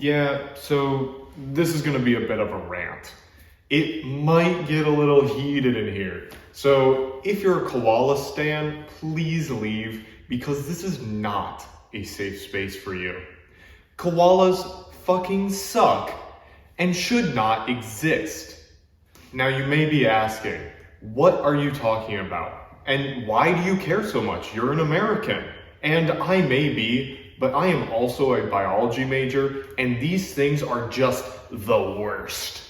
Yeah, so this is going to be a bit of a rant. It might get a little heated in here. So if you're a koala stan, please leave because this is not a safe space for you. Koalas fucking suck and should not exist. Now you may be asking, what are you talking about? And why do you care so much? You're an American. And I may be, but I am also a biology major, and these things are just the worst.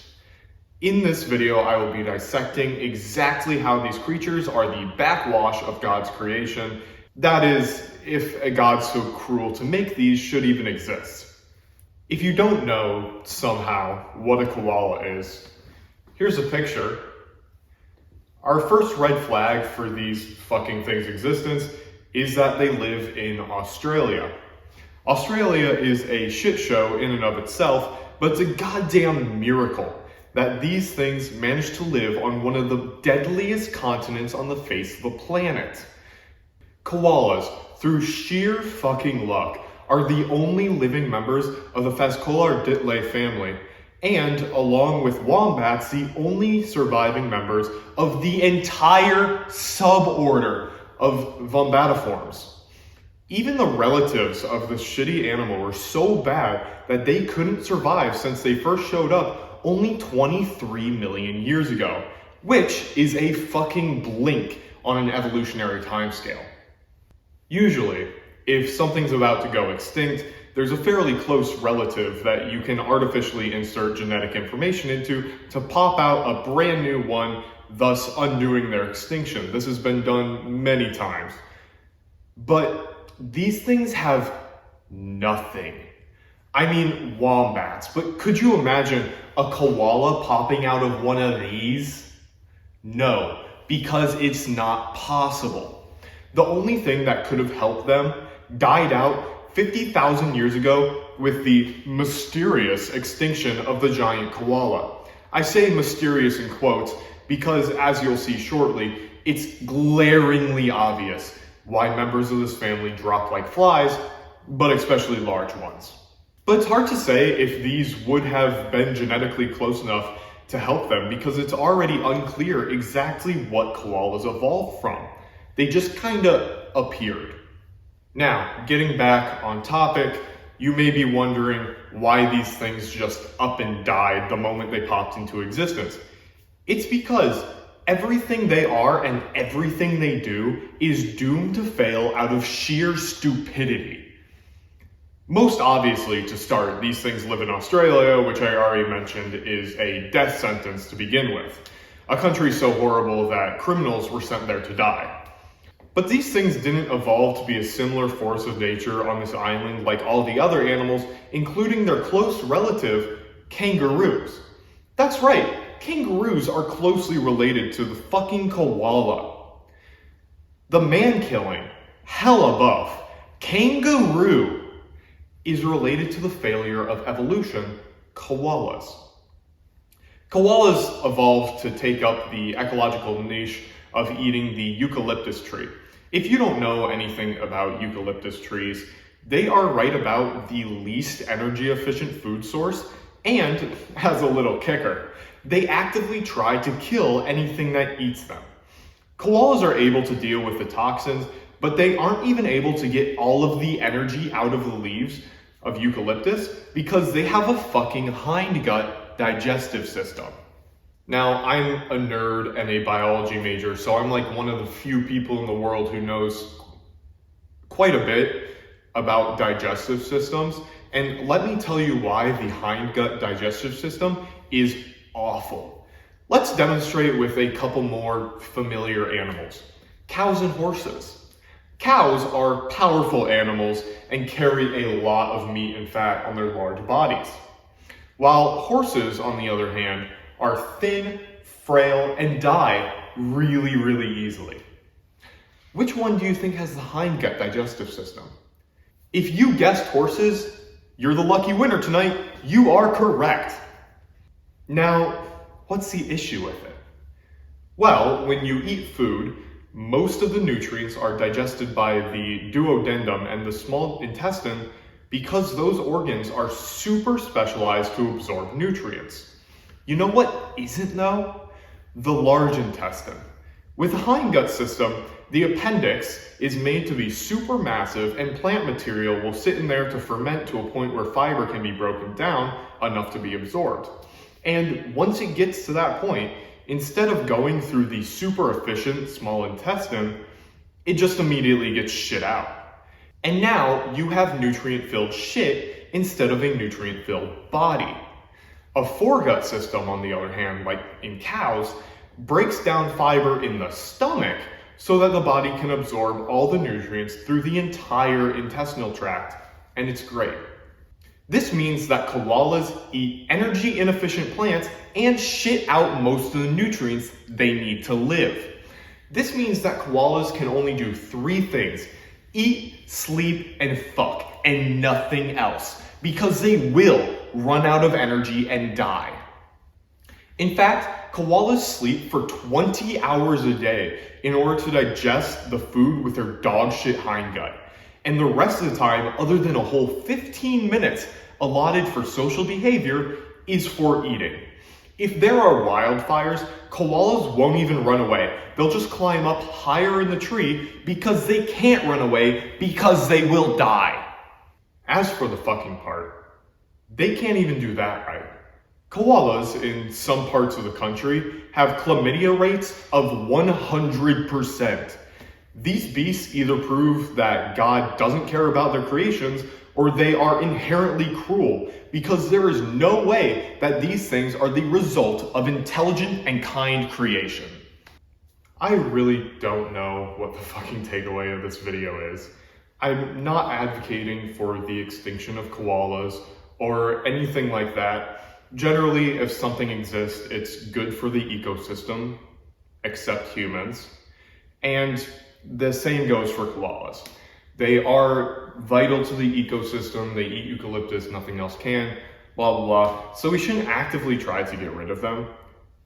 In this video, I will be dissecting exactly how these creatures are the backwash of God's creation. That is, if a God so cruel to make these should even exist. If you don't know, somehow, what a koala is, here's a picture. Our first red flag for these fucking things' existence is that they live in Australia. Australia is a shit show in and of itself, but it's a goddamn miracle that these things managed to live on one of the deadliest continents on the face of the planet. Koalas, through sheer fucking luck, are the only living members of the Phascolarctidae family, and along with wombats, the only surviving members of the entire suborder of Vombatiforms. Even the relatives of this shitty animal were so bad that they couldn't survive since they first showed up only 23 million years ago, which is a fucking blink on an evolutionary timescale. Usually, if something's about to go extinct, there's a fairly close relative that you can artificially insert genetic information into to pop out a brand new one, thus undoing their extinction. This has been done many times. But these things have nothing. I mean, wombats, but could you imagine a koala popping out of one of these? No, because it's not possible. The only thing that could have helped them died out 50,000 years ago with the mysterious extinction of the giant koala. I say mysterious in quotes because, as you'll see shortly, it's glaringly obvious why members of this family drop like flies, but especially large ones. But it's hard to say if these would have been genetically close enough to help them because it's already unclear exactly what koalas evolved from. They just kinda appeared. Now, getting back on topic, you may be wondering why these things just up and died the moment they popped into existence. It's because everything they are and everything they do is doomed to fail out of sheer stupidity. Most obviously, to start, these things live in Australia, which I already mentioned is a death sentence to begin with. A country so horrible that criminals were sent there to die. But these things didn't evolve to be a similar force of nature on this island like all the other animals, including their close relative, kangaroos. That's right, kangaroos are closely related to the fucking koala. The man-killing, hella buff, kangaroo is related to the failure of evolution, koalas. Koalas evolved to take up the ecological niche of eating the eucalyptus tree. If you don't know anything about eucalyptus trees, they are right about the least energy efficient food source, and as a little kicker, they actively try to kill anything that eats them. Koalas are able to deal with the toxins, but they aren't even able to get all of the energy out of the leaves of eucalyptus because they have a fucking hindgut digestive system. Now, I'm a nerd and a biology major, so I'm like one of the few people in the world who knows quite a bit about digestive systems. And let me tell you why the hindgut digestive system is awful. Let's demonstrate with a couple more familiar animals. Cows and horses. Cows are powerful animals and carry a lot of meat and fat on their large bodies. While horses, on the other hand, are thin, frail, and die really, really easily. Which one do you think has the hindgut digestive system? If you guessed horses, you're the lucky winner tonight. You are correct. Now, what's the issue with it? Well, when you eat food, most of the nutrients are digested by the duodenum and the small intestine because those organs are super specialized to absorb nutrients. You know what isn't though? The large intestine. With the hindgut system, the appendix is made to be super massive and plant material will sit in there to ferment to a point where fiber can be broken down enough to be absorbed. And once it gets to that point, instead of going through the super efficient small intestine, it just immediately gets shit out. And now you have nutrient-filled shit instead of a nutrient-filled body. A foregut system, on the other hand, like in cows, breaks down fiber in the stomach so that the body can absorb all the nutrients through the entire intestinal tract, and it's great. This means that koalas eat energy inefficient plants and shit out most of the nutrients they need to live. This means that koalas can only do 3 things: eat, sleep, and fuck, and nothing else, because they will run out of energy and die. In fact, koalas sleep for 20 hours a day in order to digest the food with their dog shit hindgut. And the rest of the time, other than a whole 15 minutes allotted for social behavior, is for eating. If there are wildfires, koalas won't even run away. They'll just climb up higher in the tree because they can't run away because they will die. As for the fucking part, they can't even do that right. Koalas in some parts of the country have chlamydia rates of 100%. These beasts either prove that God doesn't care about their creations or they are inherently cruel, because there is no way that these things are the result of intelligent and kind creation. I really don't know what the fucking takeaway of this video is. I'm not advocating for the extinction of koalas or anything like that. Generally, if something exists, it's good for the ecosystem, except humans. And the same goes for koalas. They are vital to the ecosystem. They eat eucalyptus, nothing else can, blah, blah, blah. So we shouldn't actively try to get rid of them.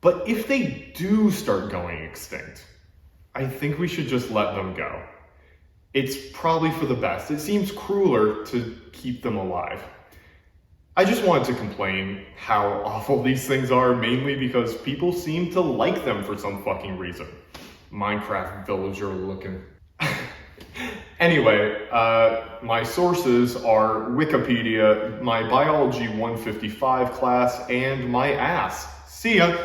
But if they do start going extinct, I think we should just let them go. It's probably for the best. It seems crueler to keep them alive. I just wanted to complain how awful these things are, mainly because people seem to like them for some fucking reason. Minecraft villager looking. Anyway, my sources are Wikipedia, my Biology 155 class, and my ass. See ya!